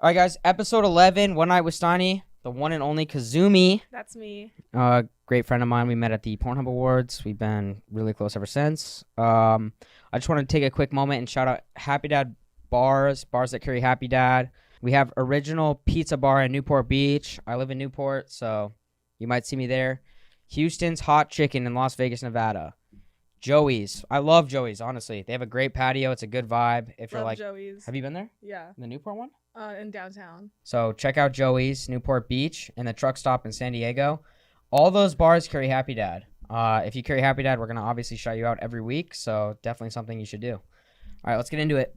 All right, guys. Episode 11, One Night with Steiny, the one and only Kazumi. That's me. Great friend of mine. We met at the Pornhub Awards. We've been really close ever since. I just want to take a quick moment and shout out Happy Dad bars that carry Happy Dad. We have Original Pizza Bar in Newport Beach. I live in Newport, so you might see me there. Houston's Hot Chicken in Las Vegas, Nevada. Joey's. I love Joey's, honestly. They have a great patio. It's a good vibe. If you're Love like, Joey's. have you been there? Yeah. The Newport one? In downtown. So check out Joey's, Newport Beach, and the truck stop in San Diego. All those bars carry Happy Dad. If you carry Happy Dad, we're going to obviously shout you out every week, so definitely something you should do. All right, let's get into it.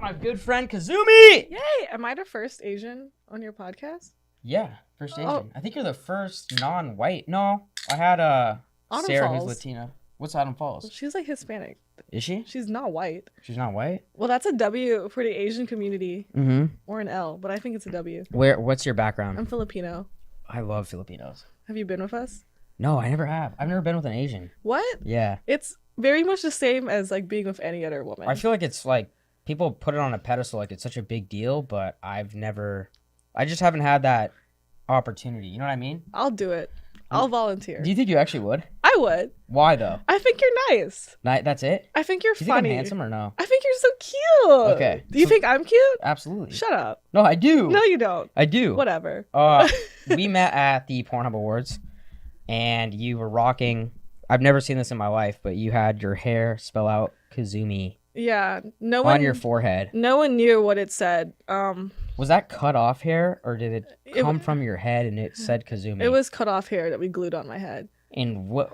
My good friend Kazumi! Yay! Am I the first Asian on your podcast? Yeah, first Asian. Oh. I think you're the first non-white. No, I had Autumn Sarah, Falls. who's Latina. What's Autumn Falls? She's like Hispanic. Is she? She's not white. She's not white? Well, that's a W for the Asian community. Mm-hmm. Or an L, but I think it's a W. What's your background? I'm Filipino. I love Filipinos. Have you been with us? No, I never have. I've never been with an Asian. What? Yeah. It's very much the same as like being with any other woman. I feel like it's like people put it on a pedestal like it's such a big deal, but I just haven't had that opportunity. You know what I mean? I'll do it. I'll volunteer. Do you think you actually would? I would. Why though? I think you're nice. That's it? I think you're Do you think funny. I'm handsome or no? I think you're so cute. Okay. Do you think I'm cute? Absolutely. Shut up. No, I do. No, you don't. I do. Whatever. We met at the Pornhub Awards, and you were rocking. I've never seen this in my life, but you had your hair spell out Kazumi Yeah. No one on your forehead. No one knew what it said. Was that cut off hair, or did it It- come from your head and it said Kazumi? It was cut off hair that we glued on my head. And what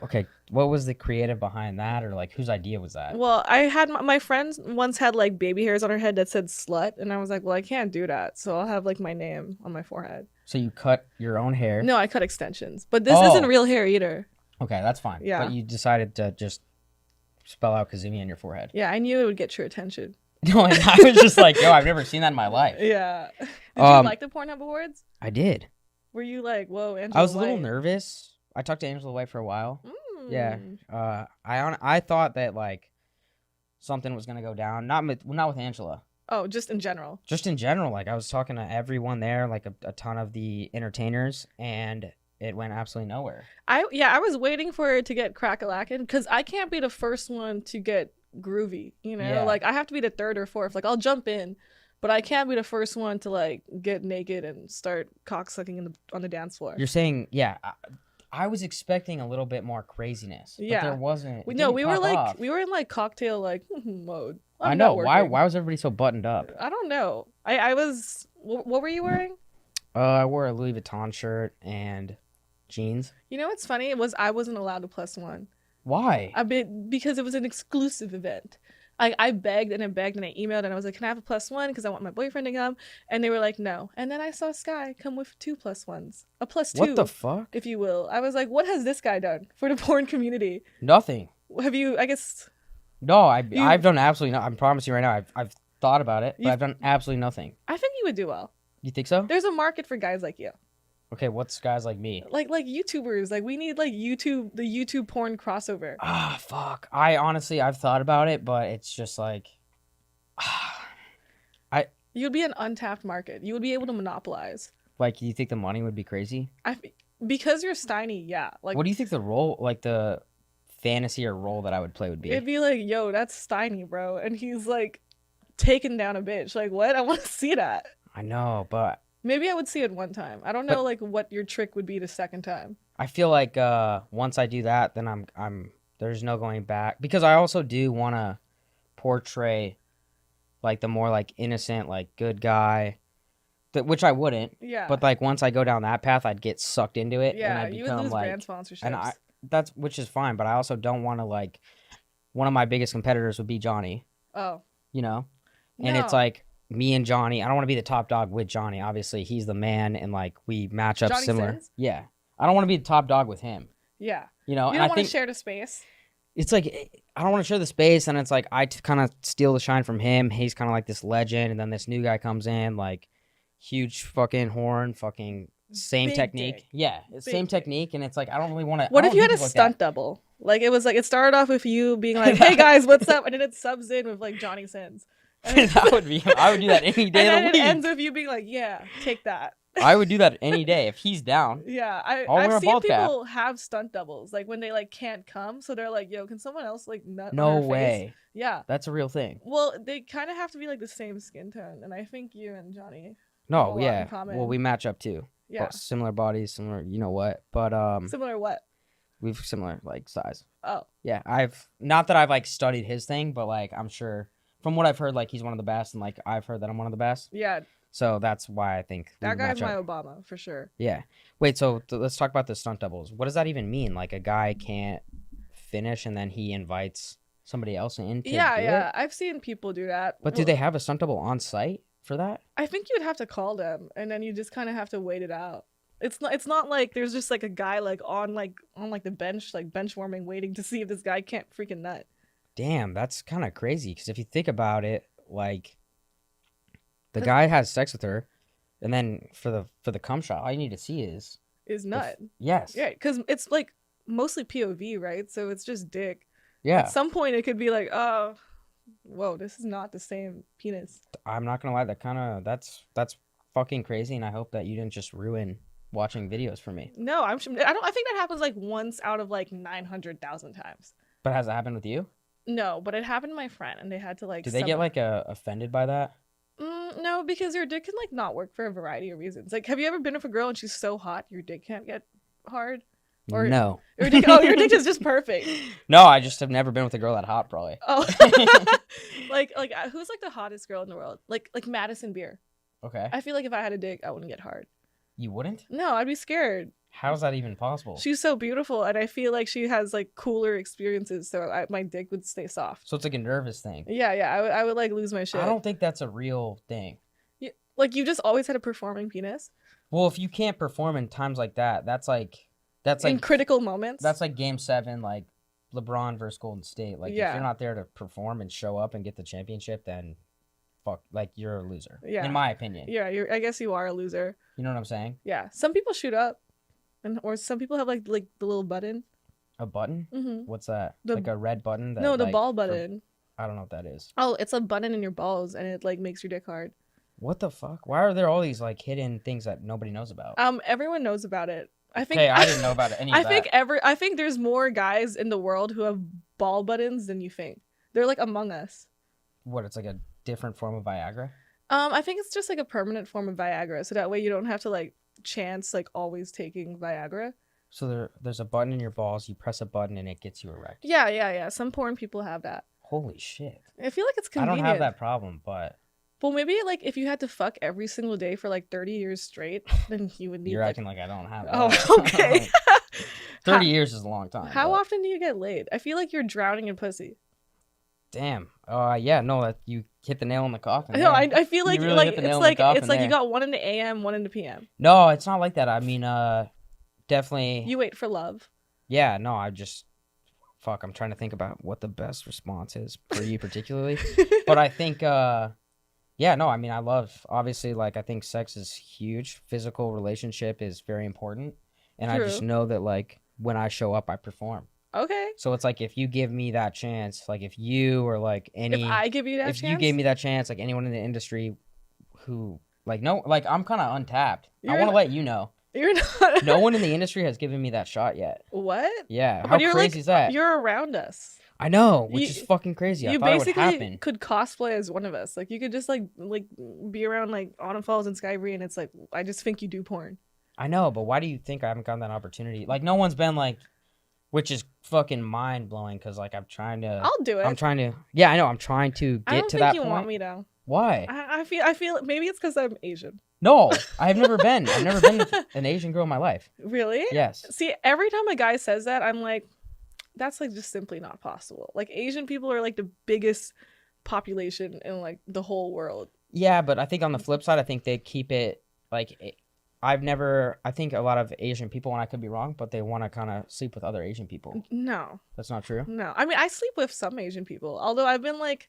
was the creative behind that, or like whose idea was that? Well, I had my friends once had like baby hairs on her head that said slut, and I was like, well, I can't do that, so I'll have like my name on my forehead. So you cut your own hair? No, I cut extensions, but this Oh. isn't real hair either. Okay, that's fine. Yeah. But you decided to just spell out Kazumi on your forehead. Yeah, I knew it would get your attention. No, and I was just like, yo, I've never seen that in my life. Yeah. Did you like the Pornhub Awards? I did. Were you like, whoa, Angela I was a little White? nervous. I talked to Angela White for a while. Yeah. Mm. I thought that like something was gonna go down. Not with Angela. Oh, just in general. Just in general. Like I was talking to everyone there, like a ton of the entertainers, and it went absolutely nowhere. I was waiting for it to get crack-a-lackin' because I can't be the first one to get groovy, you know? Yeah. Like, I have to be the third or fourth. Like, I'll jump in, but I can't be the first one to, like, get naked and start cocksucking on the dance floor. You're saying, yeah, I was expecting a little bit more craziness. But Yeah. there wasn't. we it didn't were pop like, off. we were in, like, cocktail, like, mode. I I'm know. not Why working. was everybody so buttoned up? I don't know. I was... What were you wearing? I wore a Louis Vuitton shirt and jeans. You know what's funny? I wasn't allowed to plus one. Why? Because it was an exclusive event. I begged and I emailed and I was like, can I have a +1 because I want my boyfriend to come? And they were like, no. And then I saw Sky come with 2 +1s, a +2. What the fuck? If you will. I was like, what has this guy done for the porn community? Nothing. Have you? I guess. No, I've done absolutely nothing. I promise you right now, I've thought about it, but I've done absolutely nothing. I think you would do well. You think so? There's a market for guys like you. Okay, what's guys like me? Like YouTubers. Like we need like the YouTube porn crossover. Ah, fuck. I've thought about it, but it's just like, You'd be an untapped market. You would be able to monopolize. like, you think the money would be crazy? Because you're Steiny, yeah. Like, What do you think the role, like the fantasy or role that I would play would be? it'd be like, yo, that's Steiny, bro. And he's like taking down a bitch. Like, what? I want to see that. I know, but Maybe I would see it one time. I don't know like what your trick would be the second time. I feel like once I do that, then I'm there's no going back, because I also do want to portray like the more like innocent, like good guy, which I wouldn't. Yeah. But like once I go down that path, I'd get sucked into it. yeah, and I'd you become would lose like, brand sponsorships. and which is fine, but I also don't want to like, one of my biggest competitors would be Johnny, oh. you know, and it's No. like me and Johnny. I don't want to be the top dog with Johnny. Obviously, he's the man, and like we match up Johnny similar. Sins? Yeah, I don't want to be the top dog with him. Yeah. You know, You and don't I want to think share the space. it's like I don't want to share the space, and it's like I kind of steal the shine from him. He's kind of like this legend, and then this new guy comes in, like huge fucking horn, fucking same Big technique. dick. Yeah, it's Big same dick. technique, and it's like I don't really want to. What if you had a stunt double? Like it was like it started off with you being like, "Hey guys, what's up?" and then it subs in with like Johnny Sins. That would be. I would do that any day and of then the it week. ends with you being like, yeah, take that. I would do that any day if he's down. Yeah, I'll wear a I've seen bald cap. people have stunt doubles, like when they like can't come, so they're like, yo, can someone else like nut on No her face? way. Yeah. That's a real thing. Well, they kind of have to be like the same skin tone, and I think you and Johnny have a No, lot in yeah. common. Well, we match up too. Yeah. But similar bodies, similar, you know what? But Similar what? we've similar like size. Oh. Yeah, I've not that I've like studied his thing, but like I'm sure from what I've heard, like he's one of the best, and like I've heard that I'm one of the best. Yeah. So that's why I think we That guy's match my up. Obama for sure. Yeah. Wait. So let's talk about the stunt doubles. What does that even mean? Like a guy can't finish, and then he invites somebody else in to Yeah, do yeah. it? I've seen people do that. But do they have a stunt double on site for that? I think you would have to call them, and then you just kind of have to wait it out. It's not like there's just like a guy like on the bench, like bench warming, waiting to see if this guy can't freaking nut. Damn, that's kind of crazy. Because if you think about it, like the guy has sex with her, and then for the cum shot, all you need to see is Nut. yes, Yeah, because it's like mostly POV, right? So it's just dick. yeah. At some point, it could be like, oh, whoa, this is not the same penis. I'm not gonna lie, that's fucking crazy, and I hope that you didn't just ruin watching videos for me. No, I think that happens like once out of like 900,000 times. But has it happened with you? No, but it happened to my friend, and they had to like. Did they get like offended by that? No, because your dick can like not work for a variety of reasons. Like, have you ever been with a girl and she's so hot your dick can't get hard? Or No. your dick is just perfect. No, I just have never been with a girl that hot, probably. Oh, like who's like the hottest girl in the world? Like Madison Beer. Okay. I feel like if I had a dick, I wouldn't get hard. You wouldn't? No, I'd be scared. How is that even possible? She's so beautiful, and I feel like she has like cooler experiences, so my dick would stay soft. So it's like a nervous thing. Yeah, I would like lose my shit. I don't think that's a real thing. Like you just always had a performing penis. Well, if you can't perform in times like that, that's like in critical moments. That's like Game 7, like LeBron versus Golden State. Like if you're not there to perform and show up and get the championship, then fuck, like you're a loser. Yeah. In my opinion. Yeah, I guess you are a loser. You know what I'm saying? Yeah. Some people shoot up, or some people have like the little button. A button? Mm-hmm. What's that? Like a red button? That, no, the like, ball button. I don't know what that is. Oh, it's a button in your balls, and it like makes your dick hard. What the fuck? Why are there all these like hidden things that nobody knows about? Everyone knows about it. I think. Okay, I didn't know about any of that. I think there's more guys in the world who have ball buttons than you think. They're like among us. What? It's like a different form of Viagra? I think it's just like a permanent form of Viagra, so that way you don't have to like chance like always taking Viagra. So there's a button in your balls. You press a button and it gets you erect. Yeah. Some porn people have that. Holy shit! I feel like it's convenient. I don't have that problem, but. Well, maybe like if you had to fuck every single day for like 30 years straight, then you would need. You're acting like I don't have that. Oh, okay. 30 years is a long time. How often do you get laid? I feel like you're drowning in pussy. Damn. Yeah. No, you hit the nail on the coffin. No, I feel like really like it's like you got one in the AM, one in the PM. No, it's not like that. I mean, definitely. You wait for love. Yeah. No, fuck. I'm trying to think about what the best response is for you particularly, but I think. Yeah, no, I mean, obviously, like, I think sex is huge. Physical relationship is very important. And True. I just know that, like, when I show up, I perform. Okay. So it's like, if you give me that chance, like, if you or, like, If I give you that chance? If you gave me that chance, like, anyone in the industry who, like, no, like, I'm kind of untapped. I want to let you know. You're not. No one in the industry has given me that shot yet. What? Yeah. How crazy is that? You're around us. I know, which is fucking crazy. I thought it would happen. You basically could cosplay as one of us. Like, you could just, like be around, like, Autumn Falls and Skybree, and it's like, I just think you do porn. I know, but why do you think I haven't gotten that opportunity? Like, no one's been, like, which is fucking mind-blowing, because, like, I'm trying to... I'll do it. Yeah, I know, I'm trying to get to that point. I don't think you want me to. Why? I feel, maybe it's because I'm Asian. No, I've never been with an Asian girl in my life. Really? Yes. See, every time a guy says that, I'm like... That's like just simply not possible. Like Asian people are like the biggest population in like the whole world. Yeah, but I think on the flip side, I think they keep it like I think a lot of Asian people, and I could be wrong, but they want to kind of sleep with other Asian people. No. That's not true? No. I mean, I sleep with some Asian people. Although I've been like,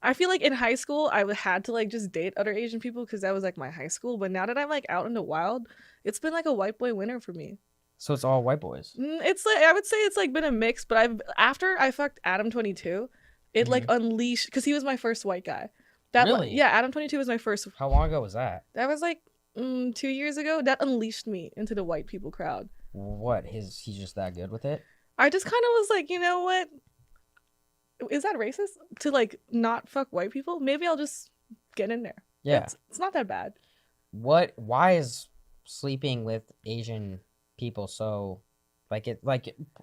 I feel like in high school, I had to like just date other Asian people because that was like my high school. But now that I'm like out in the wild, it's been like a white boy winter for me. So it's all white boys. It's like, I would say it's like been a mix, but after I fucked Adam 22, it like unleashed, because he was my first white guy. Really? Yeah, Adam 22 was my first. How long ago was that? That was like 2 years ago. That unleashed me into the white people crowd. What? He's just that good with it? I just kind of was like, you know what? Is that racist to like not fuck white people? Maybe I'll just get in there. Yeah. It's not that bad. Why is sleeping with Asian people so like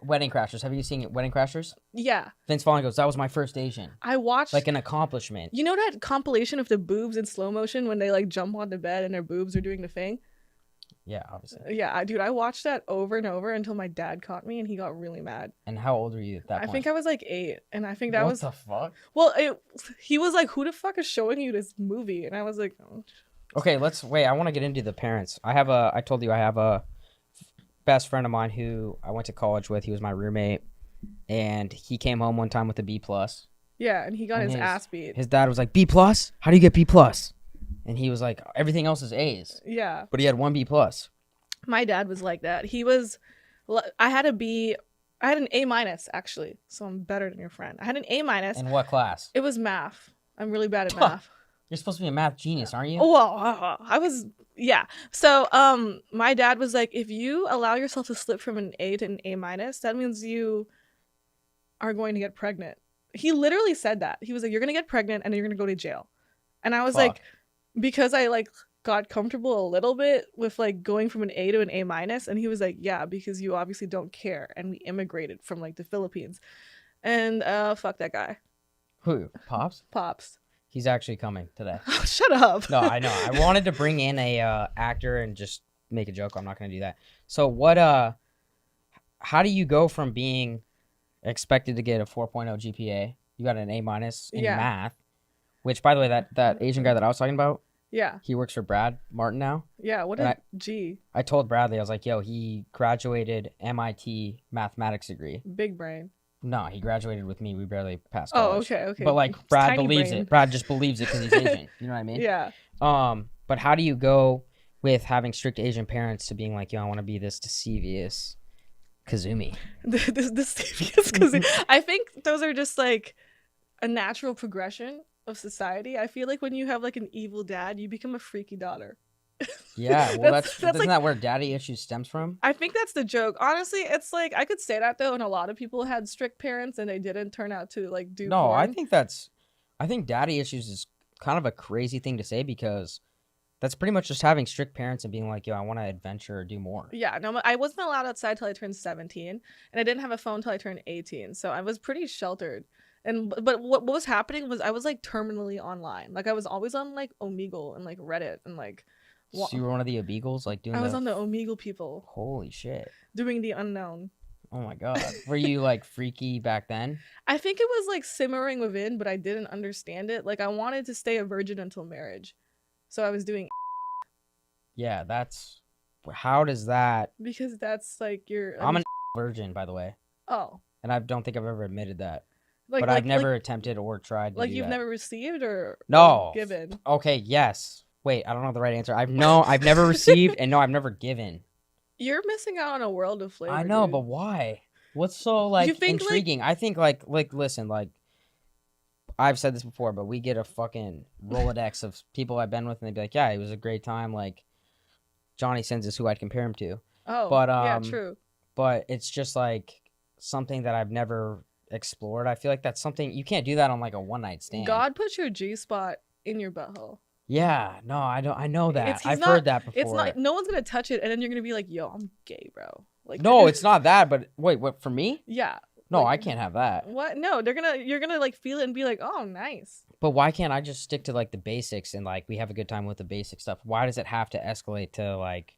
Wedding Crashers? Have you seen Wedding Crashers? Yeah. Vince Vaughn goes, "That was my first Asian." I watched Like an accomplishment. You know that compilation of the boobs in slow motion when they like jump on the bed and their boobs are doing the thing? Yeah, obviously. Yeah, dude, I watched that over and over until my dad caught me and he got really mad. And how old were you at that point? I think I was like 8, and I think that was What the fuck? well. He was like, "Who the fuck is showing you this movie?" And I was like, oh. Okay, let's wait. I want to get into the parents. I told you I have a best friend of mine who I went to college with. He was my roommate, and he came home one time with a B plus. Yeah, and he got And his ass beat. His dad was like, "B plus? How do you get B plus?" And he was like, "Everything else is A's." Yeah, But he had one B plus. my dad was like that. I had an A minus actually, so I'm better than your friend. I had an A minus. In what class? It was math. I'm really bad at math. You're supposed to be a math genius, aren't you? Oh, well, I was, yeah. So, my dad was like, if you allow yourself to slip from an A to an A minus, that means you are going to get pregnant. He literally said that. He was like, you're going to get pregnant and then you're going to go to jail. And I was like, because I like got comfortable a little bit with like going from an A to an A minus. And he was like, yeah, because you obviously don't care. And we immigrated from like the Philippines. And fuck that guy. Who? Pops? He's actually coming today. Oh, shut up. No, I know. I wanted to bring in a actor and just make a joke. I'm not going to do that. So how do you go from being expected to get a 4.0 GPA? You got an A minus in math, which by the way, that Asian guy that I was talking about, yeah, he works for Brad Martin now. Yeah, what a G. I told Bradley, I was like, yo, he graduated MIT mathematics degree. Big brain. No, he graduated with me. We barely passed college. Oh, okay. But like Brad believes it. Brad just believes it because he's Asian. You know what I mean? Yeah. But how do you go with having strict Asian parents to being like, yo, I want to be this deceivious Kazumi? This deceivious Kazumi. I think those are just like a natural progression of society. I feel like when you have like an evil dad, you become a freaky daughter. Yeah, well, isn't that where daddy issues stems from? I think that's the joke. Honestly, it's like I could say that though, and a lot of people had strict parents and they didn't turn out to like do. No, porn. I think daddy issues is kind of a crazy thing to say because that's pretty much just having strict parents and being like, yo, I want to adventure or do more. Yeah, no, I wasn't allowed outside till I turned 17, and I didn't have a phone till I turned 18, so I was pretty sheltered. But what was happening was I was like terminally online. Like I was always on like Omegle and like Reddit and like. So you were one of the Omeagles, like doing. I was on the Omegle people. Holy shit! Doing the unknown. Oh my god! Were you like freaky back then? I think it was like simmering within, but I didn't understand it. Like I wanted to stay a virgin until marriage, so I was doing. Yeah, that's. How does that? Because that's like your. I'm a virgin, by the way. Oh. And I don't think I've ever admitted that. But I've never attempted or tried to like do you've that. never received or no given. Okay, yes. Wait, I don't know the right answer. I've never received and no, I've never given. You're missing out on a world of flavor. I know, dude. But why? What's so like intriguing? I think like listen, like I've said this before, but we get a fucking Rolodex of people I've been with and they'd be like, yeah, it was a great time. Like Johnny Sins is who I'd compare him to. Oh, but yeah, true. But it's just like something that I've never explored. I feel like that's something you can't do that on like a one night stand. God put your G spot in your butthole. Yeah, no, I don't. I know that. I've heard that before. It's not. No one's gonna touch it, and then you're gonna be like, "Yo, I'm gay, bro." Like, no, it's not that. But wait, what for me? Yeah. No, like, I can't have that. What? No, you're gonna like feel it and be like, "Oh, nice." But why can't I just stick to like the basics and like we have a good time with the basic stuff? Why does it have to escalate to like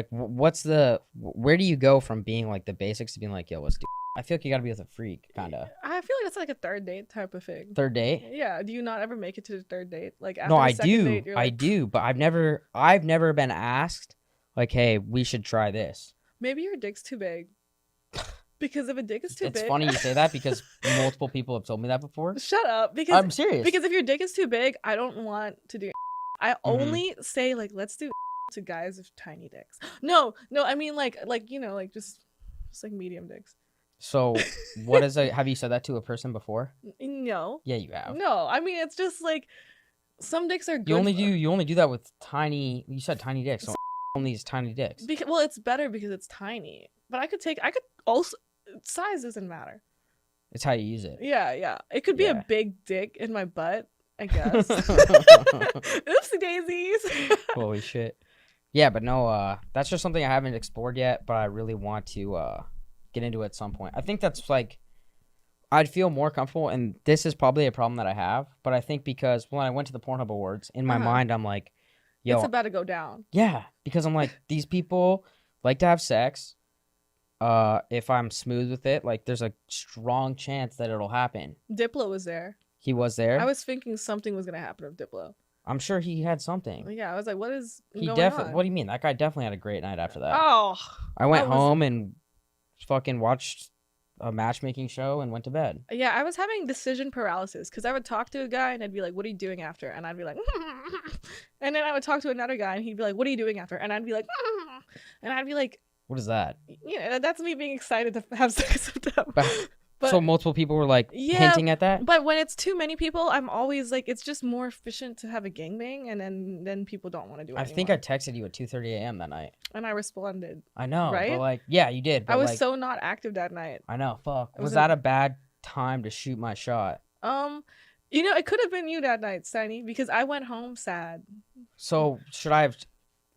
where do you go from being like the basics to being like, yo, let's do? I feel like you gotta be with a freak, kinda. I feel like that's like a third date type of thing. Third date? Yeah. Do you not ever make it to the third date? Like after no, the I second do. Date, I do, but I've never been asked like, hey, we should try this. Maybe your dick's too big. Because if a dick is too big, it's funny you say that because multiple people have told me that before. Shut up. Because I'm serious. Because if your dick is too big, I don't want to do. I only say like let's do to guys with tiny dicks. No, I mean like you know like just like medium dicks. So, have you said that to a person before? No. Yeah, you have. No, I mean it's just like Some dicks are good. You only do that with tiny. You said tiny dicks. So only these tiny dicks. Well, it's better because it's tiny. But I could also, size doesn't matter. It's how you use it. Yeah. It could be a big dick in my butt, I guess. Oopsie daisies. Holy shit. Yeah, but no, that's just something I haven't explored yet, but I really want to get into at some point. I think that's like, I'd feel more comfortable, and this is probably a problem that I have, but I think because when I went to the Pornhub Awards, in my mind, I'm like, yo. It's about to go down. Yeah, because I'm like, these people like to have sex. If I'm smooth with it, like, there's a strong chance that it'll happen. Diplo was there. He was there? I was thinking something was going to happen with Diplo. I'm sure he had something. Yeah, I was like, what is going on? What do you mean? That guy definitely had a great night after that. Oh. I went home and fucking watched a matchmaking show and went to bed. Yeah, I was having decision paralysis because I would talk to a guy and I'd be like, what are you doing after? And I'd be like, and then I would talk to another guy and he'd be like, what are you doing after? And I'd be like, and I'd be like, what is that? You know, that's me being excited to have sex with them. But, so multiple people were like hinting at that? But when it's too many people, I'm always like, it's just more efficient to have a gangbang, and then people don't want to do it anymore. think I texted you at 2:30 a.m. that night. And I responded. I know, right? But like, yeah, you did. But I was so not active that night. I know, fuck. Was that a bad time to shoot my shot? You know, it could have been you that night, Steiny, because I went home sad. So should I have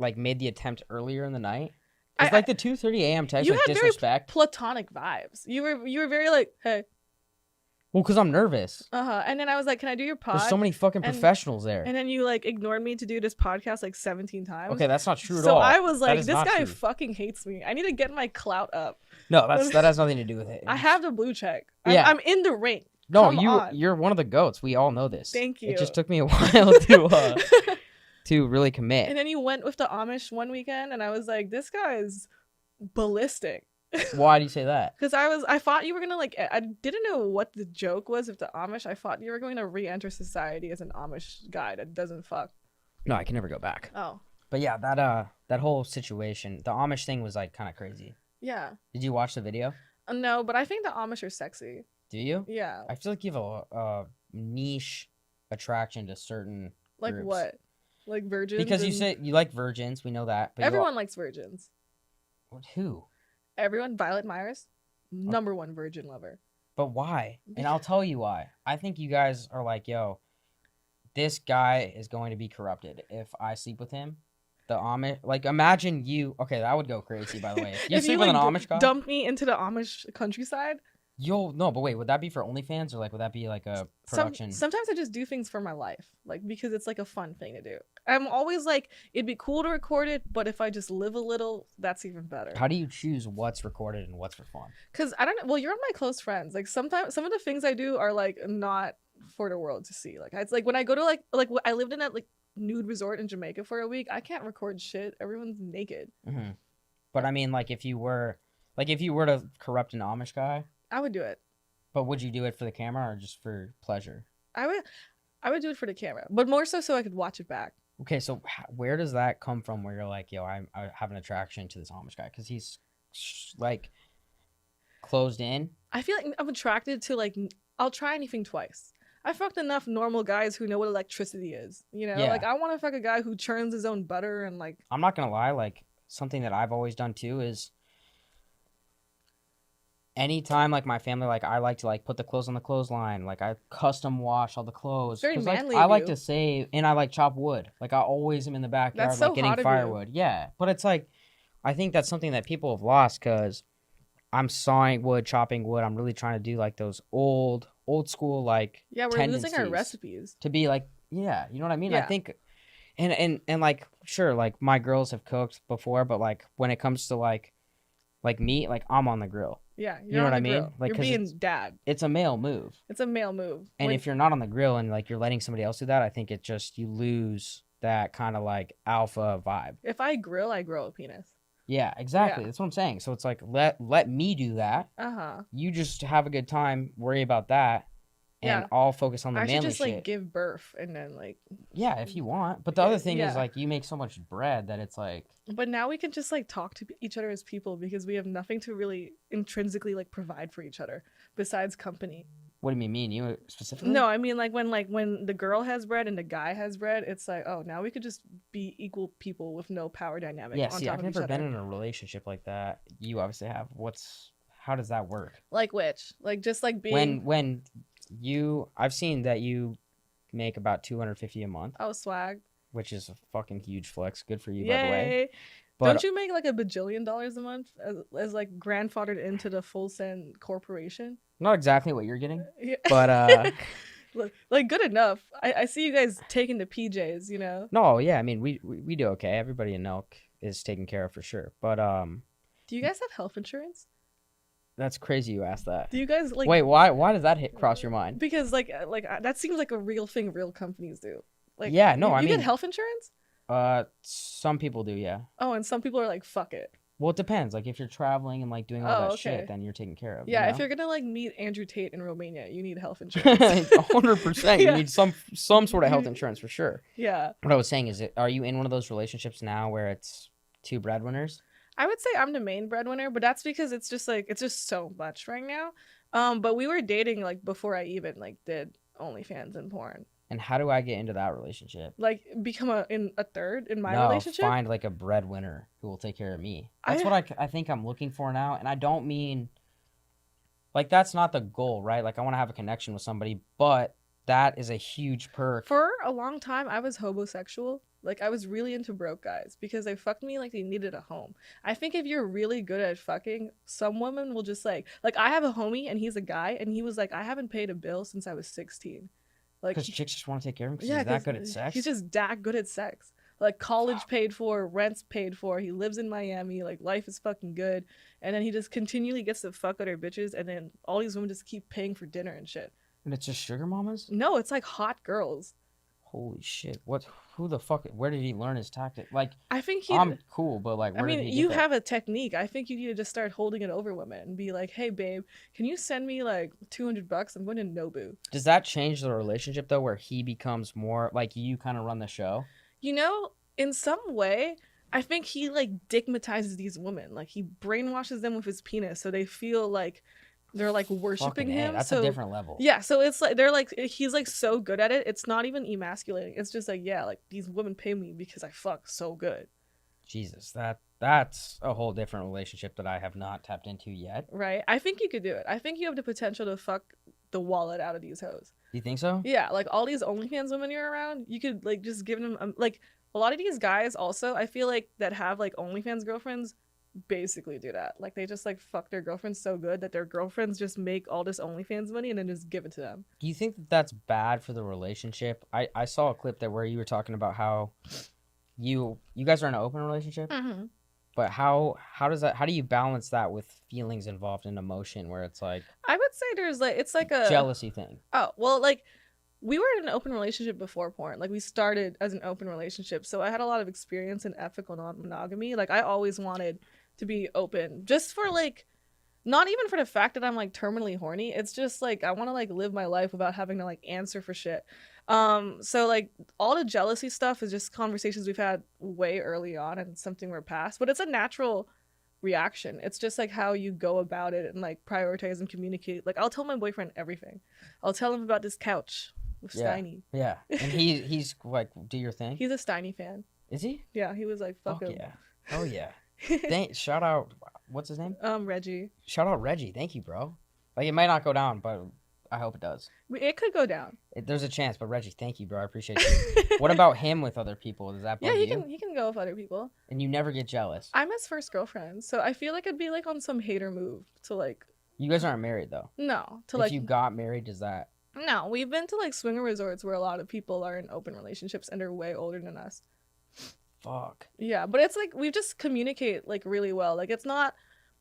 like made the attempt earlier in the night? It's like the 2:30 a.m. text, like disrespect. Very platonic vibes. You were very like, hey. Well, because I'm nervous. And then I was like, can I do your pod? There's so many fucking professionals there. And then you like ignored me to do this podcast like 17 times. Okay, that's not true at So all. I was like, this guy fucking hates me. I need to get my clout up. No, that has nothing to do with it. I have the blue check. Yeah. I'm in the ring. No, you're one of the goats. We all know this. Thank you. It just took me a while to really commit. And then you went with the Amish one weekend, and I was like, this guy is ballistic. Why do you say that? Because I thought you were gonna I didn't know what the joke was with the Amish. I thought you were going to re-enter society as an Amish guy that doesn't fuck. No, I can never go back. Oh. But yeah, that whole situation, the Amish thing was like kind of crazy. Yeah. Did you watch the video? No, but I think the Amish are sexy. Do you? Yeah. I feel like you have a niche attraction to certain groups. What? Like virgins? Because you say you like virgins, we know that. But everyone likes virgins. Who? Everyone. Violet Myers, #1 virgin lover. But why? And I'll tell you why. I think you guys are like, yo, this guy is going to be corrupted if I sleep with him. The Amish, like, imagine you. Okay, that would go crazy. By the way, if you sleep with an Amish guy, dump me into the Amish countryside. No, but wait, would that be for OnlyFans or like would that be like a production? Sometimes I just do things for my life, like because it's like a fun thing to do. I'm always like, it'd be cool to record it, but if I just live a little, that's even better. How do you choose what's recorded and what's for fun? Because I don't know. Well, you're my close friends. Like sometimes some of the things I do are like not for the world to see. Like it's like when I go to like I lived in that like nude resort in Jamaica for a week. I can't record shit. Everyone's naked. Mm-hmm. But I mean, like if you were to corrupt an Amish guy. I would do it. But would you do it for the camera or just for pleasure? I would do it for the camera, but more so I could watch it back. Okay, so where does that come from where you're like, yo, I have an attraction to this Amish guy? Because he's, like, closed in? I feel like I'm attracted to, like, I'll try anything twice. I fucked enough normal guys who know what electricity is, you know? Yeah. Like, I want to fuck a guy who churns his own butter and, like... I'm not going to lie, like, something that I've always done, too, is... Anytime, like, my family, like, I like to, like, put the clothes on the clothesline. Like, I custom wash all the clothes. Very manly like, I like to save, and I like chop wood. Like, I always am in the backyard, that's so like, getting firewood. Yeah, but it's like, I think that's something that people have lost because I'm sawing wood, chopping wood. I'm really trying to do, like, those old school, like, yeah, we're losing our recipes. To be, like, yeah, you know what I mean? Yeah. I think, and like, sure, like, my girls have cooked before, but, like, when it comes to, like meat, like, I'm on the grill. Yeah, you know what I mean? Like, you're being dad. It's a male move. It's a male move. And if you're not on the grill and like you're letting somebody else do that, I think it just you lose that kind of like alpha vibe. If I grill, I grow a penis. Yeah, exactly. Yeah. That's what I'm saying. So it's like let me do that. You just have a good time, worry about that, and I'll focus on the manly shit. I should just like give birth and then like. Yeah, if you want. But the other thing is like you make so much bread that it's like. But now we can just like talk to each other as people because we have nothing to really intrinsically like provide for each other besides company. What do you mean, me and you specifically? No, I mean when the girl has bread and the guy has bread, it's like, oh, now we could just be equal people with no power dynamic Yeah, on see, top I've of each never been other. in a relationship like that. You obviously have. How does that work? Like which? Like just like being When I've seen that you make about 250 a month, oh swag. which is a fucking huge flex. Good for you, by the way. Yay. Don't But you make like a bajillion dollars a month as like grandfathered into the full send corporation? not exactly what you're getting. Yeah. But Like good enough. I see you guys taking the PJs, you know. no, yeah, I mean we do okay. Everybody in Elk is taken care of for sure. But Do you guys have health insurance? that's crazy you asked that. Do you guys like Wait, why does that cross your mind? because that seems like a real thing real companies do. Like Yeah, no, I you mean get health insurance? some people do, yeah. Oh, and some people are like fuck it. Well, it depends. Like if you're traveling and like doing all Oh, that okay. shit, then you're taken care of. Yeah, you if know? you're gonna like meet Andrew Tate in Romania, you need health insurance. 100%. You Yeah. need some sort of health insurance for sure. Yeah. What I was saying is, are you in one of those relationships now where it's two breadwinners? I would say I'm the main breadwinner, but that's because it's just so much right now. But we were dating like before I even like did OnlyFans and porn. And how do I get into that relationship? Like become a third in my No, relationship. find like a breadwinner who will take care of me. That's what I think I'm looking for now. And I don't mean like that's not the goal, right? Like I want to have a connection with somebody, but that is a huge perk. For a long time, I was homosexual. Like I was really into broke guys because they fucked me like they needed a home. I think if you're really good at fucking, some women will just like I have a homie and he's a guy and he was like, I haven't paid a bill since I was 16. Like Because chicks just want to take care of him because yeah, he's that good at sex. He's just that good at sex. Like college paid for, rent's paid for. He lives in Miami. Like life is fucking good. And then he just continually gets to fuck other bitches. And then all these women just keep paying for dinner and shit. And it's just sugar mamas? No, it's like hot girls. Holy shit! Who the fuck? Where did he learn his tactic? Like, I think I'm cool, but like, where did he get you that? have a technique. I think you need to just start holding it over women and be like, "Hey, babe, can you send me like $200? I'm going to Nobu." Does that change the relationship though, where he becomes more like you kind of run the show? You know, in some way, I think he like digmatizes these women. Like he brainwashes them with his penis, so they feel like they're like worshiping Fucking A, him. that's so a different level. yeah, so it's like they're like he's like so good at it. It's not even emasculating. It's just like yeah, like these women pay me because I fuck so good. Jesus, that's a whole different relationship that I have not tapped into yet. Right? I think you could do it. I think you have the potential to fuck the wallet out of these hoes. You think so? Yeah, like all these OnlyFans women you're around, you could like just give them like a lot of these guys also. I feel like that have like OnlyFans girlfriends basically do that. Like they just like fuck their girlfriends so good that their girlfriends just make all this OnlyFans money and then just give it to them. Do you think that that's bad for the relationship? I saw a clip that where you were talking about how you guys are in an open relationship, but how do you balance that with feelings involved in emotion where it's like I would say there's like it's like a jealousy thing? Oh well, like we were in an open relationship before porn. Like we started as an open relationship, so I had a lot of experience in ethical non-monogamy. Like I always wanted to be open, just for like, not even for the fact that I'm like terminally horny. It's just like I want to like live my life without having to like answer for shit. So like all the jealousy stuff is just conversations we've had way early on and something we're past. But it's a natural reaction. It's just like how you go about it and like prioritize and communicate. Like I'll tell my boyfriend everything. I'll tell him about this couch with Steiny. Yeah, and he's like, do your thing. He's a Steiny fan. Is he? Yeah, he was like, fuck him. Yeah. Oh yeah. Shout out. What's his name? Reggie. Shout out Reggie. Thank you, bro. Like it might not go down, but I hope it does. It could go down. There's a chance, but Reggie, thank you, bro. I appreciate you. What about him with other people? Does that bug Yeah, you? he can go with other people. And you never get jealous. I'm his first girlfriend, so I feel like it'd be like on some hater move to like. You guys aren't married though. No, to if like. you got married, does that? No, we've been to like swinger resorts where a lot of people are in open relationships and they're way older than us. Fuck. Yeah, but it's like we just communicate like really well. Like it's not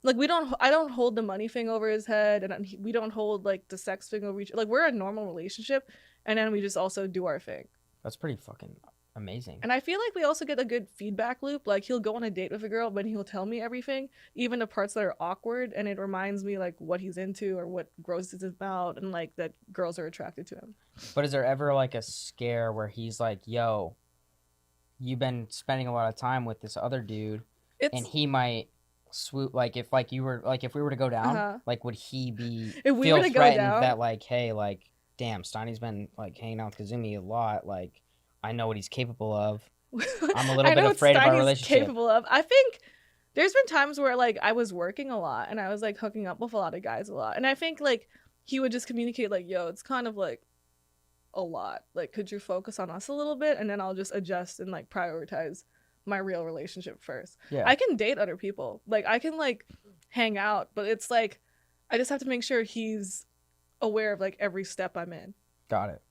like I don't hold the money thing over his head, and we don't hold like the sex thing over each. Like we're a normal relationship, and then we just also do our thing. That's pretty fucking amazing. And I feel like we also get a good feedback loop. Like he'll go on a date with a girl, but he'll tell me everything, even the parts that are awkward, and it reminds me like what he's into or what grosses him out, and like that girls are attracted to him. But is there ever like a scare where he's like, "Yo, you've been spending a lot of time with this other dude," and he might swoop, like if like you were like if we were to go down, Uh-huh. like would he be If we feel were to go threatened down- that like, hey, like, damn, Steiny's been like hanging out with Kazumi a lot, like I know what he's capable of. I'm a little I bit know what afraid of our Steiny's relationship. capable of. I think there's been times where like I was working a lot and I was like hooking up with a lot of guys a lot, and I think like he would just communicate like, "Yo, it's kind of like a lot. Like, could you focus on us a little bit?" And then I'll just adjust and like prioritize my real relationship first. Yeah. I can date other people. Like, I can like hang out, but it's like I just have to make sure he's aware of like every step I'm in. Got it.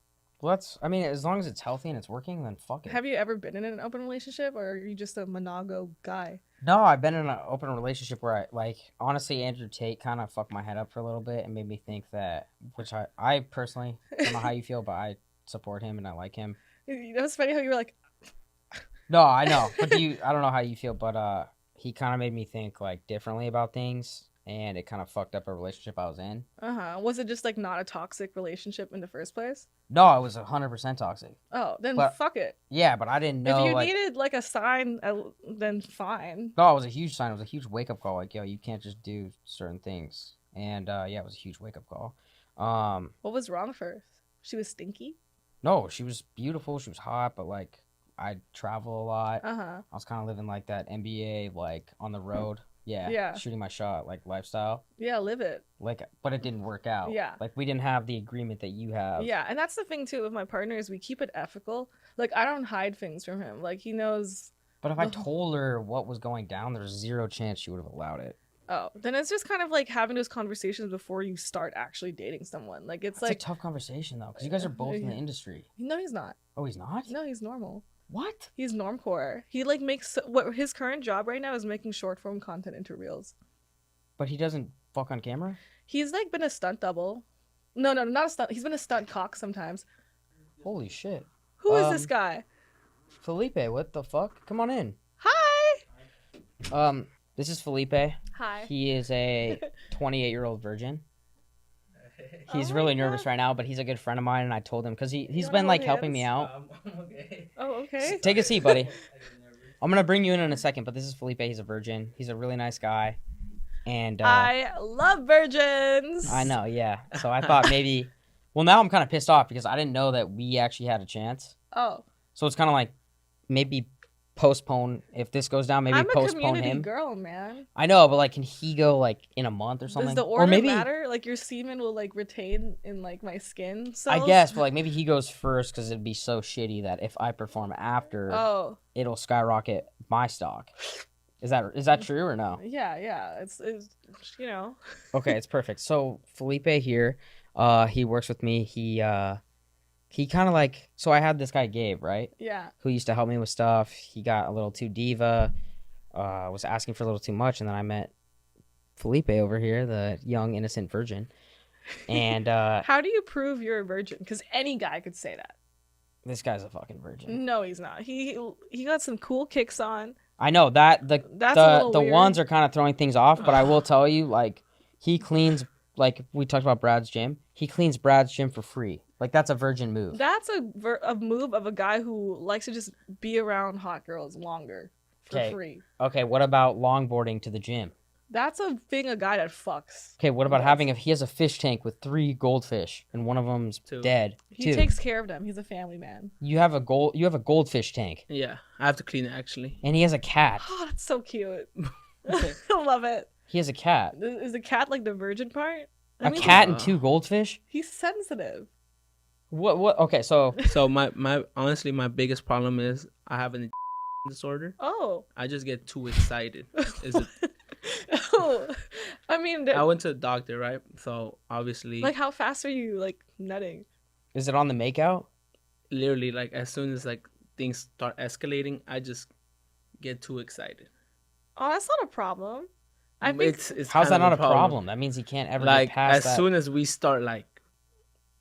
Well, that's, I mean, as long as it's healthy and it's working, then fuck it. Have you ever been in an open relationship, or are you just a monogo guy? No, I've been in an open relationship where I, like, honestly, Andrew Tate kind of fucked my head up for a little bit and made me think that, which I personally don't know how you feel, but I support him and I like him. It was funny how you were like, No, I know, but I don't know how you feel, but he kind of made me think like differently about things, and it kind of fucked up a relationship I was in. Was it just like not a toxic relationship in the first place? No, it was 100% toxic. Oh, then But- fuck it. Yeah, but I didn't know. If you like, needed like a sign, then fine. no, it was a huge sign. It was a huge wake up call. Like, yo, you can't just do certain things. And yeah, it was a huge wake up call. What was wrong first? She was stinky? No, she was beautiful. She was hot, but like, I travel a lot. Uh-huh. I was kind of living like that NBA, like on the road. Yeah, Yeah. shooting my shot, like lifestyle. Yeah, live it. Like, but it didn't work out. Yeah. Like, we didn't have the agreement that you have. Yeah, and that's the thing too with my partners. We keep it ethical. Like, I don't hide things from him. Like, he knows. But if I told her what was going down, there's zero chance she would have allowed it. Oh, then it's just kind of like having those conversations before you start actually dating someone. Like, it's That's like, a tough conversation though, because you guys are both in the industry. no, he's not. Oh, he's not? No, he's normal. What? He's normcore. He like makes what his current job right now is making short form content into reels. But he doesn't fuck on camera? He's like been a stunt double. No, not a stunt. He's been a stunt cock sometimes. Holy shit. Who is this guy? Felipe, what the fuck? Come on in. Hi. This is Felipe. Hi. He is a 28-year-old virgin. He's Oh my really nervous God. right now, but he's a good friend of mine, and I told him, because he's wanna been like hold helping me hands? out. Okay. Oh, okay. Take a seat, buddy. I'm gonna bring you in a second, but this is Felipe. He's a virgin. He's a really nice guy, and I love virgins. I know, yeah. So I thought maybe. Well, now I'm kind of pissed off because I didn't know that we actually had a chance. Oh, So it's kind of like maybe postpone if this goes down. Maybe I'm a postpone community him. girl, man. I know, but like, can he go like in a month or something? Does the order or maybe matter? Like, your semen will like retain in like my skin cells? I guess, but like maybe he goes first because it'd be so shitty that if I perform after, Oh, it'll skyrocket my stock. Is that true or no? yeah. It's you know. Okay, it's perfect. So Felipe here, he works with me. He kind of like, so I had this guy Gabe, right? Yeah. Who used to help me with stuff. He got a little too diva, was asking for a little too much, and then I met Felipe over here, the young innocent virgin. And How do you prove you're a virgin? Because any guy could say that. this guy's a fucking virgin. No, he's not. He got some cool kicks on. I know that That's a the little the weird. ones are kind of throwing things off, but I will tell you, like, he cleans, like we talked about Brad's gym. He cleans Brad's gym for free. Like, that's a virgin move. That's a move of a guy who likes to just be around hot girls longer for Okay. free. Okay, what about longboarding to the gym? That's a thing a guy that fucks. Okay, what about Yes. having he has a fish tank with 3 goldfish and one of them's Two. dead. He 2. takes care of them. He's a family man. You have a goldfish tank, Yeah, I have to clean it actually. and he has a cat. Oh, that's so cute. I love it. He has a cat. Is the cat like the virgin part? A mean, cat and 2 goldfish? He's sensitive. What okay, so So my honestly my biggest problem is I have an disorder. Oh. I just get too excited. Is it? Oh. I mean, I went to the doctor, right? So obviously, like, how fast are you like nutting? is it on the makeout? literally, like as soon as like things start escalating, I just get too excited. Oh, that's not a problem. I think It's How's that kind of not a problem? That means he can't ever Like get past as that. soon as we start like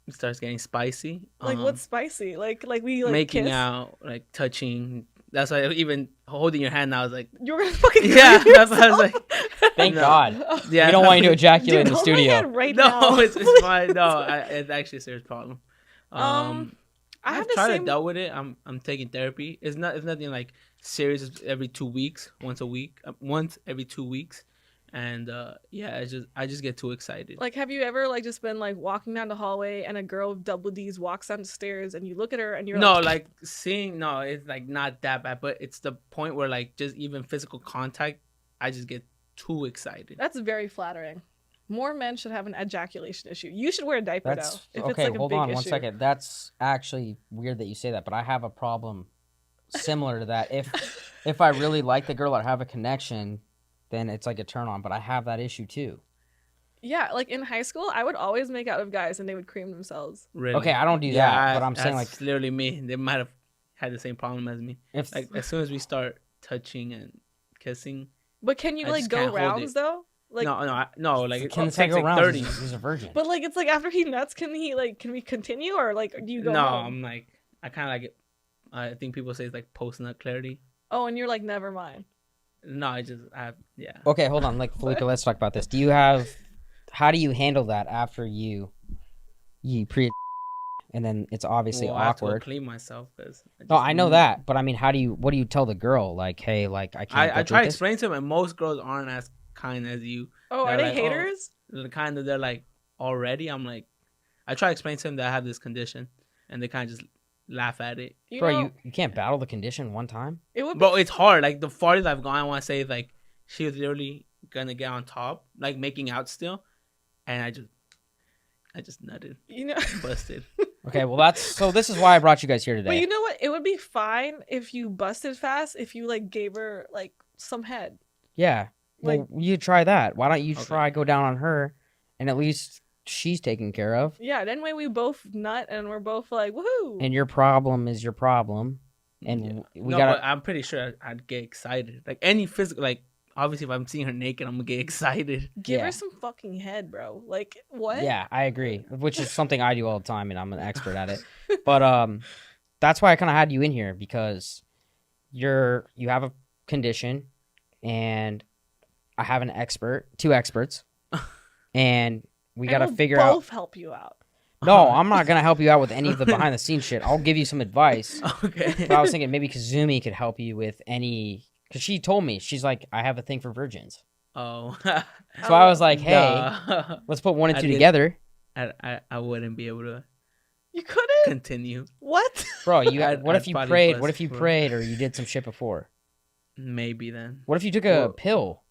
it starts getting spicy. like what's spicy? Like we like making kiss? out, like touching. That's why even holding your hand, I was like, You're gonna fucking yeah. kill That's why I was yourself? like, Thank No. God. yeah. We don't want you to ejaculate in Dude, the hold my studio. hand right now. No, it's fine. No, it's actually a serious problem. I have I've the tried same. to deal with it. I'm taking therapy. It's nothing like serious. It's every 2 weeks, once a week, once every 2 weeks. and yeah, I just get too excited. Like, have you ever like just been like walking down the hallway and a girl with double D's walks down the stairs and you look at her and you're No, like, like seeing no, it's like not that bad, but it's the point where like just even physical contact, I just get too excited. that's very flattering. More men should have an ejaculation issue. You should wear a diaper That's though. If okay. it's like a Hold big on issue. 1 second. That's actually weird that you say that, but I have a problem similar to that. If I really like the girl or have a connection, then it's like a turn on. But I have that issue too. Yeah, like in high school, I would always make out with guys and they would cream themselves. Really? Okay, I don't do Yeah, that, but I'm saying that's like literally me. They might have had the same problem as me. if Like as soon as we start touching and kissing, But can you I like just go can't hold rounds it. though? Like, no, like can it this guy takes go like around? 30. He's a virgin. but like it's like after he nuts, can we continue or like do you go No, home? I'm like I kind of like it. I think people say it's like post nut clarity. Oh, and you're like never mind. No, yeah. Okay, hold on. Like Felica, let's talk about this. How do you handle that after you pre and then it's obviously Well, I have to awkward? clean myself because. No, I know that, but I mean, what do you tell the girl? Like, hey, like I can't. I go try to through this? explain to them, and most girls aren't as kind as you. Oh, They're are they like, oh, haters? The kind of they're like already. I'm like, I try to explain to them that I have this condition, and they kind of just laugh at it. You Bro, know, you can't battle the condition one time. it would be But it's hard. Like the farthest I've gone, I want to say like she was literally gonna get on top, like making out still, and I just nutted, you know busted. Okay, well this is why I brought you guys here today. But you know what? It would be fine if you busted fast if you like gave her like some head. Yeah. Well, Like- you try that. Why don't you Okay. try go down on her, and at least she's taken care of. Yeah, then way we both nut and we're both like woohoo. And your problem is your problem, and Yeah. we no, gotta. but I'm pretty sure I'd get excited. Like any physical, like obviously if I'm seeing her naked, I'm gonna get excited. Give Yeah. her some fucking head, bro. Like what? Yeah, I agree. Which is something I do all the time, and I'm an expert at it. But that's why I kind of had you in here because you have a condition, and I have two experts, and we got to we'll figure out. both help you out. No, I'm not gonna help you out with any of the behind the scenes shit. I'll give you some advice. Okay. But I was thinking maybe Kazumi could help you with any, because she told me she's like, I have a thing for virgins. Oh. So I was like, hey, No. let's put one and I two didn't- together, I wouldn't be able to You couldn't? continue. What? bro. You I'd- what if I'd you probably prayed? bust What if you for- prayed or you did some shit before? Maybe then. What if you took a Well, pill?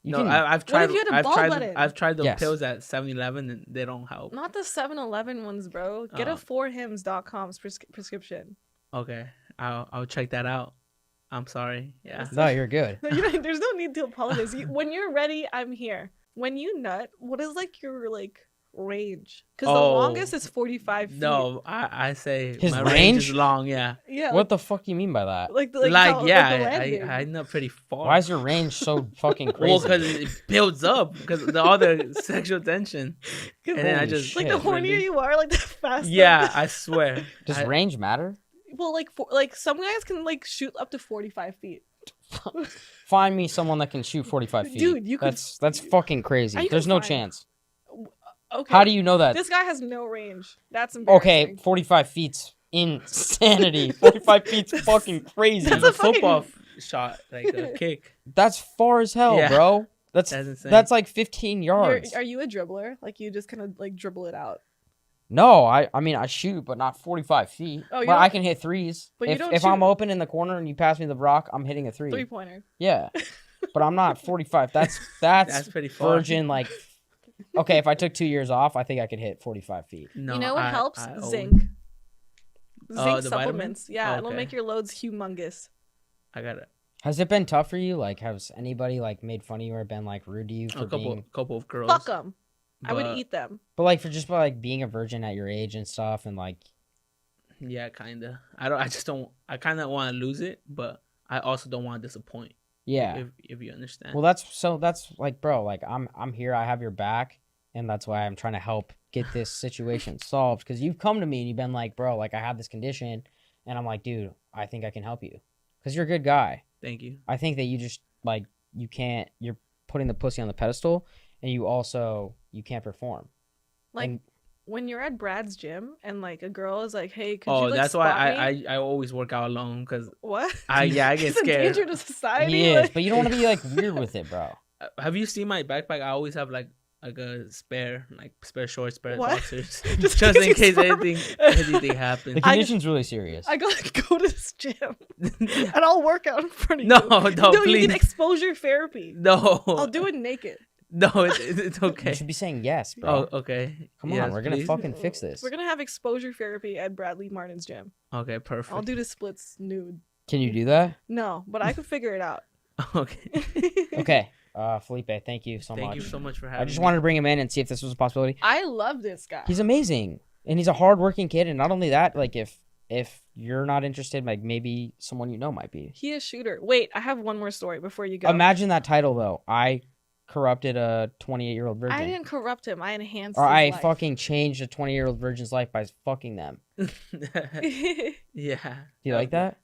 You No, can- I've tried. if you had a I've ball tried. button? I've tried the Yes. pills at 7-Eleven and they don't help. Not the 7-Eleven ones, bro. Get a Oh. 4hims.com prescription. Okay, I'll check that out. I'm sorry. Yeah. No, you're good. There's no need to apologize. When you're ready, I'm here. When you nut, what is like your like range? Because the Oh. longest is 45 feet. No, I say His my range? is long. Yeah. Yeah. What the fuck do you mean by that? Like the Yeah. the landing. I know pretty far. Why is your range so fucking Well, crazy? because it builds up because the other sexual tension, and then I Holy just shit. like the hornier really- you are, like the faster. Yeah, I swear. Does I- range matter? Well, like some guys can like shoot up to 45 feet. Find me someone that can shoot 45 feet. Dude, you could- That's fucking crazy. You can There's no find- chance. Okay. How do you know that? This guy has no range. That's embarrassing. Okay, 45 feet's insanity. 45 feet's fucking crazy. That's a a fucking- football shot, like a kick. That's far as hell, Yeah. bro. That's That's insane. like 15 yards. Are you a dribbler? Like you just kind of like dribble it out. No, I mean I shoot, but not 45 feet. Oh, you but don't- I can hit threes. But you if don't if I'm shoot- open in the corner and you pass me the rock, I'm hitting a 3-pointer. Yeah, but I'm not 45. That's That's pretty far. virgin. Like, okay, if I took 2 years off, I think I could hit 45 feet. No, You know what helps? I Zinc. always- Zinc the supplements. vitamins? Yeah, it'll Okay. make your loads humongous. I got it. Has it been tough for you? Like, has anybody like made fun of you or been like rude to you for A being? couple of girls. Fuck them. I would but- eat them. But like for just by like being a virgin at your age and stuff, and like, Yeah, kinda. I just don't. I kind of want to lose it, but I also don't want to disappoint. yeah. If you understand. Well, that's like, bro, like I'm here. I have your back, and that's why I'm trying to help get this situation solved. Because you've come to me and you've been like, bro, like I have this condition, and I'm like, dude, I think I can help you. Because you're a good guy. Thank you. I think that you just like you can't. You're putting the pussy on the pedestal, and you can't perform. Like And- when you're at Brad's gym and like a girl is like, "Hey, could Oh, you like that's why spot me?" I always work out alone because What? I get He's a scared. danger to society. He is, like- but you don't want to be like weird with it, bro. Have you seen my backpack? I always have like a spare shorts, spare What? boxers, Just just in you case swear me. anything The happens. condition's really serious. I gotta go to this gym and I'll work out in front of No, you. no, You please. need exposure therapy. No, I'll do it naked. No, it's You okay. should be saying yes, bro. Oh, okay. Come on, Yes, we're gonna please. fucking fix this. We're gonna have exposure therapy at Bradley Martin's gym. Okay, perfect. I'll do the splits nude. Can you do that? No, but I could figure it out. Okay. Okay. Felipe, thank you so much. Thank you so much for having I just me. wanted to bring him in and see if this was a possibility. I love this guy. He's amazing, and he's a hardworking kid. And not only that, like if you're not interested, like maybe someone you know might be. He is shooter. Wait, I have one more story before you go. Imagine that title though. I corrupted a 28-year-old virgin. I didn't corrupt him. I enhanced Or his I life. fucking changed a 20-year-old virgin's life by fucking them. Yeah. Do you like that?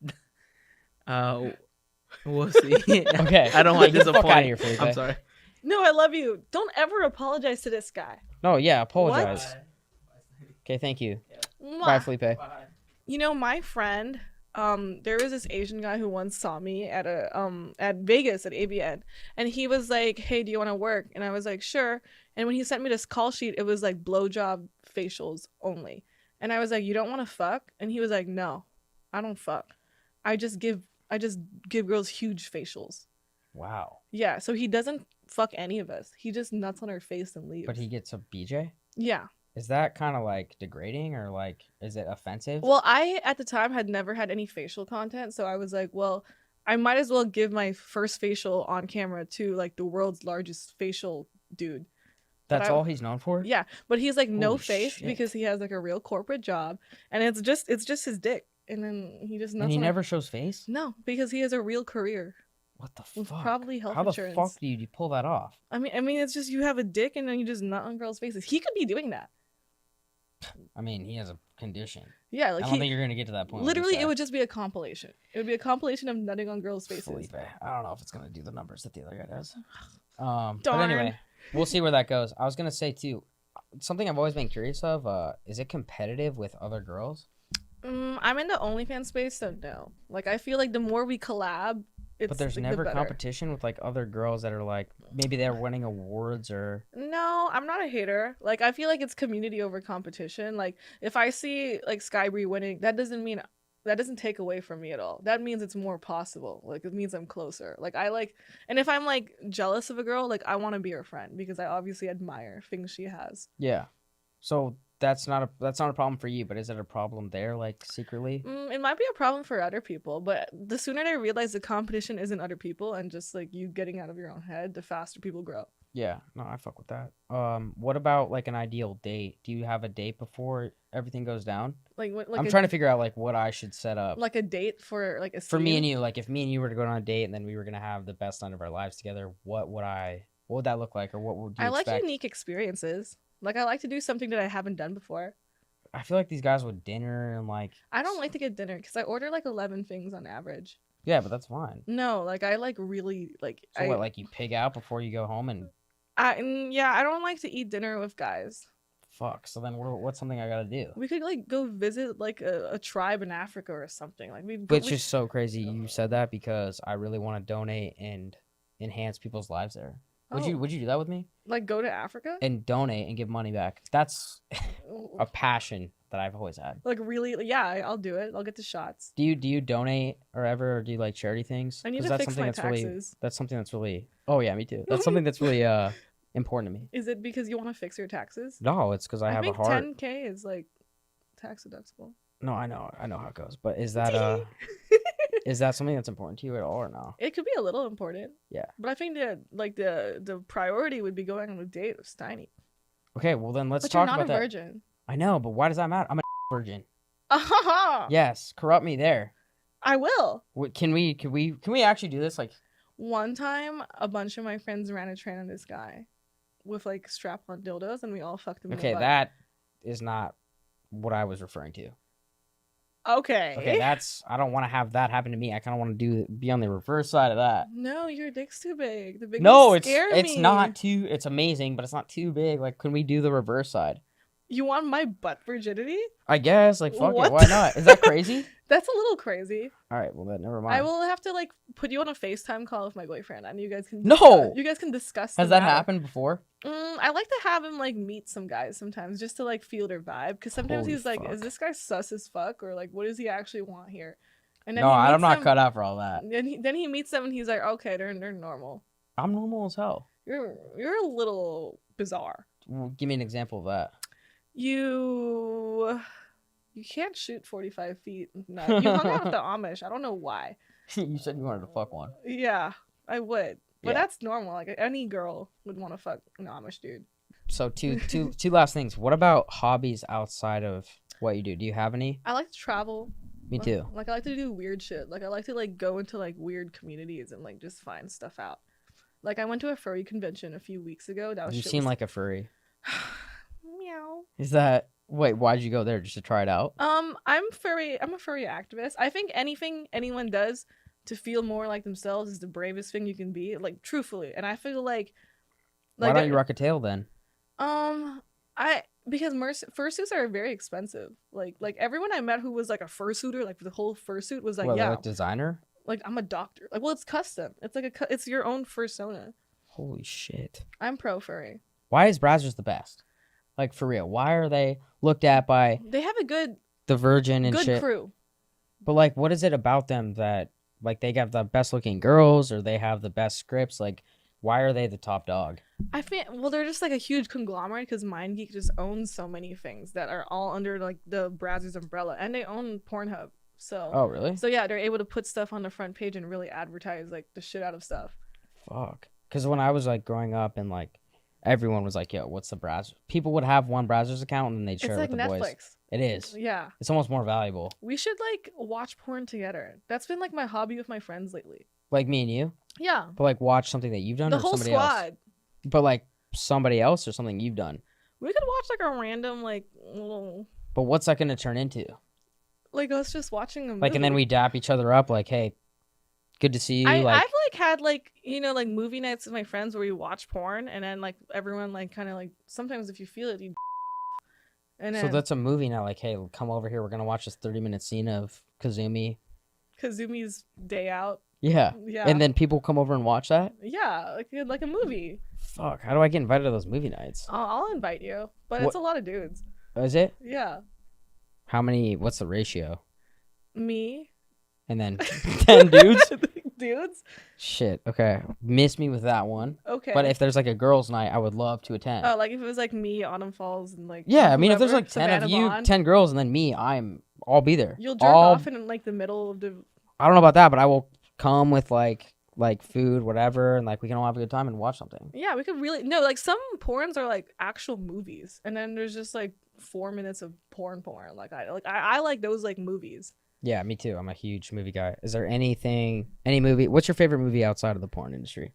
We'll see. Okay. I don't want to Get the fuck disappoint. outta here, Felipe. I'm sorry. No, I love you. Don't ever apologize to this guy. No, yeah, apologize. Bye. Okay, thank you. Mwah. Bye, Felipe. Bye. You know, my friend, there was this Asian guy who once saw me at at Vegas at ABN, and he was like, "Hey, do you want to work?" And I was like, "Sure." And when he sent me this call sheet, it was like blowjob facials only. And I was like, "You don't want to fuck?" And he was like, "No, I don't fuck. I just give girls huge facials." Wow. Yeah, so he doesn't fuck any of us. He just nuts on our face and leaves. But he gets a BJ? Yeah. Is that kind of like degrading or like is it offensive? Well, I at the time had never had any facial content, so I was like, well, I might as well give my first facial on camera to like the world's largest facial dude. That's I- all he's known for? Yeah, but he's like no Holy face shit. because he has like a real corporate job, and it's just his dick, and then he just nuts And he on never shows face? no, because he has a real career. What the With fuck? probably health How the insurance. fuck do you pull that off? I mean, it's just you have a dick and then you just nut on girls' faces. He could be doing that. I mean, he has a condition. Yeah, I like don't think you're gonna get to that point. with this literally, guy. it would just be a compilation. It would be a compilation of nutting on girls' faces. Felipe. I don't know if it's gonna do the numbers that the other guy does. But Darn. anyway, we'll see where that goes. I was gonna say too, something I've always been curious of. Is it competitive with other girls? I'm in the OnlyFans space, so no. Like, I feel like the more we collab, it's But there's like, the never better. competition with like other girls that are like maybe they're winning awards or No, I'm not a hater. Like, I feel like it's community over competition. Like, if I see like Skybree winning, that doesn't take away from me at all. That means it's more possible. Like, it means I'm closer. Like, and if I'm like jealous of a girl, like I want to be her friend because I obviously admire things she has. yeah. So that's not a problem for you, but is it a problem there like secretly? It might be a problem for other people, but the sooner they realize the competition isn't other people and just like you getting out of your own head, the faster people grow. Yeah, no, I fuck with that. What about like an ideal date? Do you have a date before everything goes down? Like I'm trying to figure out like what I should set up. like a date for like a For me scene. and you, like if me and you were to go on a date and then we were gonna have the best night of our lives together, what would that look like, or what would you I like expect? unique experiences. Like I like to do something that I haven't done before. I feel like these guys with dinner and like I don't like to get dinner because I order like 11 things on average. yeah, but that's fine. No, like I like really like So what, like you pig out before you go home and yeah, I don't like to eat dinner with guys. fuck. So then what's something I gotta do? We could like go visit like a tribe in Africa or something. Like Which is so crazy you said that because I really want to donate and enhance people's lives there. Would you do that with me? like go to Africa? And donate and give money back. That's a passion that I've always had. Like really, yeah, I'll do it. I'll get the shots. Do you donate or do you like charity things? I need 'Cause to that's fix something my that's really taxes. that's something that's really oh yeah, me too. That's something that's really important to me. Is it because you want to fix your taxes? No, it's because I have a think heart. 10K is like tax deductible. No, I know how it goes. But is that is that something that's important to you at all or no? It could be a little important. Yeah. But I think that like the priority would be going on a date with Steiny. Okay, well then let's But talk you're not about a that. virgin. I know, but why does that matter? I'm a virgin. Yeah. Yes, corrupt me there. I will. Can we actually do this? Like, One time, a bunch of my friends ran a train on this guy with like strap-on dildos, and we all fucked him. in the okay, butt. that is not what I was referring to. Okay. Okay, that's I don't want to have that happen to me. I kind of want to be on the reverse side of that. No, your dick's too big. The big No, ones it's scare it's me. not too. It's amazing, but it's not too big. Like, can we do the reverse side? You want my butt virginity? I guess, like, fuck What? it. Why not? Is that crazy? That's a little crazy. All right, well, then never mind. I will have to like put you on a FaceTime call with my boyfriend, and you guys can No! you guys can discuss. Has the that matter. happened before? I like to have him like meet some guys sometimes, just to like feel their vibe. Because sometimes Holy he's like, fuck. "Is this guy sus as fuck?" Or like, "What does he actually want here?" And No, he I'm meets not them, cut out for all that. Then he meets them, and he's like, "Okay, they're normal. I'm normal as hell. You're a little bizarre. Well, give me an example of that. You can't shoot 45 feet. No, you hung out with the Amish. I don't know why. You said you wanted to fuck one. Yeah, I would. But Yeah. that's normal. Like any girl would want to fuck an Amish dude. So two last things. What about hobbies outside of what you do? Do you have any? I like to travel. Me too. Like I like to do weird shit. Like I like to like go into like weird communities and like just find stuff out. Like I went to a furry convention a few weeks ago. That was You shit seem was- like a furry. meow. Is that wait? Why'd you go there just to try it out? I'm a furry activist. I think anything anyone does to feel more like themselves is the bravest thing you can be. Like truthfully, and I feel like Why don't you rock a tail then? Because fursuits are very expensive. Like everyone I met who was like a fursuiter, like the whole fursuit was like, What, yeah, like designer? like I'm a doctor. Like, well, it's custom. It's like it's your own fursona. Holy shit! I'm pro furry. Why is Brazzers the best? Like for real? Why are they looked at by They have a good the Virgin and shit? crew. But like, what is it about them that like they got the best looking girls or they have the best scripts? Like, why are they the top dog? I feel well, they're just like a huge conglomerate because MindGeek just owns so many things that are all under like the Brazzers umbrella, and they own Pornhub. So Oh, really? so yeah, they're able to put stuff on the front page and really advertise like the shit out of stuff. Fuck. Because when I was like growing up and like everyone was like, "Yo, what's the Brazzers?" People would have one Brazzers account and then they'd share It's it like with the Netflix. boys. It is. Yeah. It's almost more valuable. We should like watch porn together. That's been like my hobby with my friends lately. Like me and you. Yeah. But like watch something that you've done The or whole somebody else. squad. But like somebody else or something you've done. We could watch like a random like little But what's that going to turn into? like us just watching a movie. Like, and then we dap each other up like, "Hey, good to see you." I've like, like had like like movie nights with my friends where we watch porn and then like everyone like kind of like sometimes if you feel it you and then so that's a movie now. Like, "Hey, come over here. We're going to watch this 30-minute scene of Kazumi." Kazumi's Day Out. Yeah. Yeah. And then people come over and watch that? Yeah, like a movie. Fuck. How do I get invited to those movie nights? I'll invite you, but What- it's a lot of dudes. Is it? Yeah, How many? What's the ratio? me, And then 10 dudes? dudes. Shit. Okay. Miss me with that one. Okay. But if there's like a girls' night, I would love to attend. Oh, like if it was like me, Autumn Falls, and like Yeah, I mean, if there's whoever, like 10 of Savannah you, Bond, 10 girls, and then me, I'll be there. you'll jerk All- off in like the middle of the. I don't know about that, but I will come with like food, whatever, and like we can all have a good time and watch something. Yeah, we could really like some porns are like actual movies, and then there's just like 4 minutes of porn. Like I like those like movies. Yeah, me too. I'm a huge movie guy. Is there any movie? What's your favorite movie outside of the porn industry?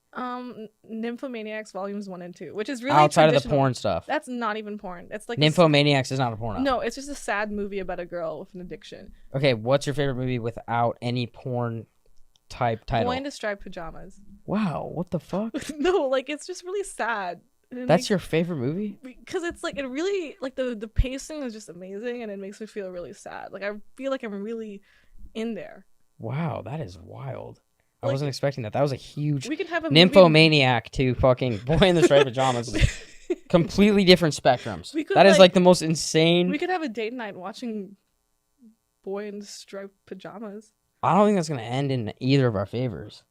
Nymphomaniacs Volumes 1 and 2, which is really Outside of the traditional. porn stuff. That's not even porn. It's like Nymphomaniacs is not a porno. No, it's just a sad movie about a girl with an addiction. Okay, what's your favorite movie without any porn type title? Boy in striped pajamas. Wow, what the fuck? No, like it's just really sad. And it That's makes- your favorite movie? because it's like it really like the pacing is just amazing, and it makes me feel really sad. Like I feel like I'm really in there. Wow, that is wild. I Like- wasn't expecting that. That was a huge We can have a nymphomaniac to fucking Boy in the Striped Pajamas. Completely different spectrums. We could, That is like- like the most insane. We could have a date night watching Boy in striped pajamas. I don't think that's gonna end in either of our favors.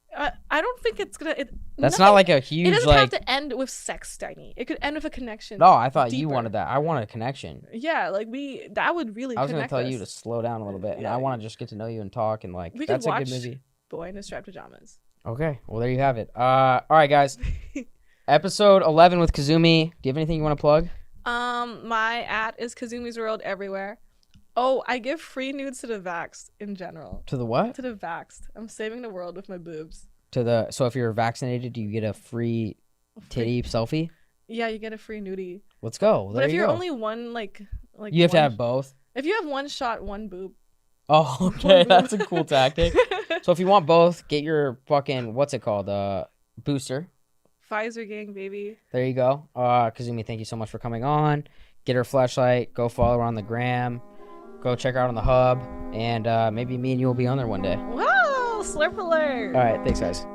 I don't think it's gonna. That's nothing- not like a It huge doesn't like. have to end with sex, Steiny. It could end with a connection. No, I thought you deeper. wanted that. I wanted a connection. Yeah, like that would really. I was gonna connect tell us. you to slow down a little bit, and Yeah. I want to just get to know you and talk and like. We could That's a watch- good movie. Boy in striped pajamas. Okay, well there you have it. All right, guys. Episode 11 with Kazumi. Do you have anything you want to plug? My is Kazumi's World everywhere. Oh, I give free nudes to the vaxxed in general. To the what? To the vaxxed. I'm saving the world with my boobs. So if you're vaccinated, do you get a free titty selfie? Yeah, you get a free nudie. Let's go. Well, But there if you you're go. only one like You have to one- have both. If you have one shot, one boob. Oh, okay, that's a cool tactic. So if you want both, get your fucking what's it called? Booster. Pfizer gang, baby. There you go. Kazumi, thank you so much for coming on. get her flashlight. Go follow her on the gram. Go check her out on the hub. And maybe me and you will be on there one day. Wow, slurp alert. All right. Thanks, guys.